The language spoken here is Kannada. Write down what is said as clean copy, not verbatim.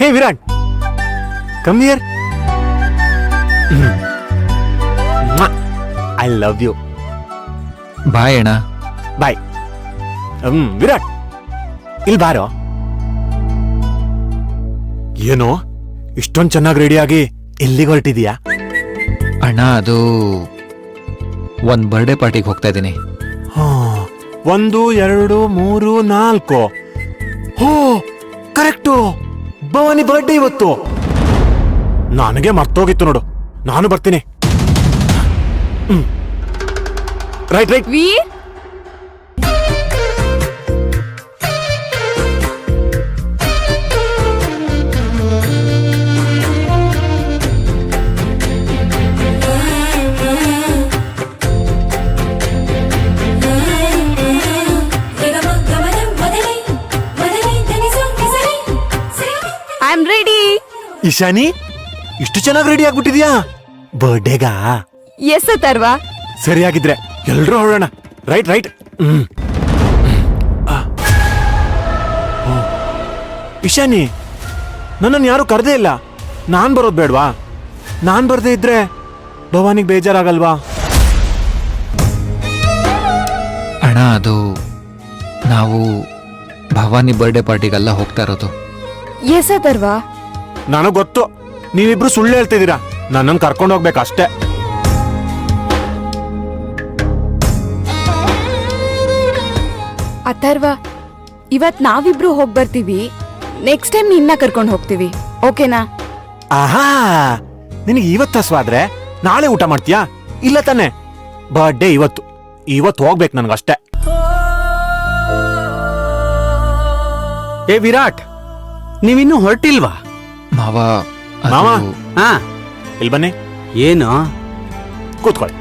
Hey Virat, come here. I love you. Bye ಅಣ್ಣ. ಬಾಯ್. ವಿರಾಟ್, ಇಲ್ಲಿ ಬಾರೋ. ಏನೋ ಇಷ್ಟೊಂದು ಚೆನ್ನಾಗಿ ರೆಡಿಯಾಗಿ ಎಲ್ಲಿಗೆ ಹೊರಟಿದೀಯಾ? ಅಣ್ಣ ಅದು ಒಂದ್ ಬರ್ಡೇ ಪಾರ್ಟಿಗೆ ಹೋಗ್ತಾ ಇದ್ದೀನಿ. 1 2 3 4. ಹೋ ಕರೆಕ್ಟು, ಭವಾನಿ ಬರ್ಡೇ ಇವತ್ತು. ನನಗೆ ಮರ್ತೋಗಿತ್ತು ನೋಡು, ನಾನು ಬರ್ತೀನಿ. Right right. Veer, I am ready. Ishani, ಇಷ್ಟು ಚೆನ್ನಾಗಿ ರೆಡಿ ಆಗ್ಬಿಟ್ಟಿದ್ಯಾ ಬರ್ಡೇಗಾ? ಎಸ್ ಅಥರ್ವ. ಸರಿಯಾಗಿದ್ರೆ ಎಲ್ರೂ ಹೊರಡೋಣ. Right right. ಇಶಾನಿ, ನನ್ನನ್ನು ಯಾರು ಕರೆದೇ ಇಲ್ಲ. ನಾನ್ ಬರೋದು ಬೇಡ್ವಾ? ನಾನ್ ಬರ್ದೇ ಇದ್ರೆ ಭವಾನಿಗೆ ಬೇಜಾರಾಗಲ್ವಾ? ಅಣ್ಣ ಅದು ನಾವು ಭವಾನಿ ಬರ್ಡೇ ಪಾರ್ಟಿಗೆಲ್ಲ ಹೋಗ್ತಾ ಇರೋದು. ಎಸ್ ಅಥರ್ವ. ನನಗ್ ಗೊತ್ತು, ನೀವಿಬ್ರು ಸುಳ್ಳು ಹೇಳ್ತಿದ್ದೀರಾ. ನನ್ನನ್ನು ಕರ್ಕೊಂಡು ಹೋಗ್ಬೇಕಷ್ಟೇ. ಅಥರ್ವ, ಇವತ್ ನಾವಿಬ್ರು ಹೋಗ್ ಬರ್ತೀವಿ. ನೆಕ್ಸ್ಟ್ ಟೈಮ್ ನಿನ್ನ ಕರ್ಕೊಂಡು ಹೋಗ್ತೀವಿ, ಓಕೆನಾ? ಆಹಾ, ನಿನಗೆ ಇವತ್ತು ಹಸ್ವಾದ್ರೆ ನಾಳೆ ಊಟ ಮಾಡ್ತೀಯಾ? ಇಲ್ಲ ತಾನೆ? ಬರ್ಡೇ ಇವತ್ತು ಹೋಗ್ಬೇಕು ನನ್ಗಷ್ಟೇ. ಏ ವಿರಾಟ್, ನೀವಿನ್ನೂ ಹೊರಟಿಲ್ವಾ? ಮಾವ ಮಾವ, ಅದು ಹಾ, ಇಲ್ಲಿ ಬನ್ನಿ, ಏನು? ಕೂತ್ಕೊಳ್ಳಿ.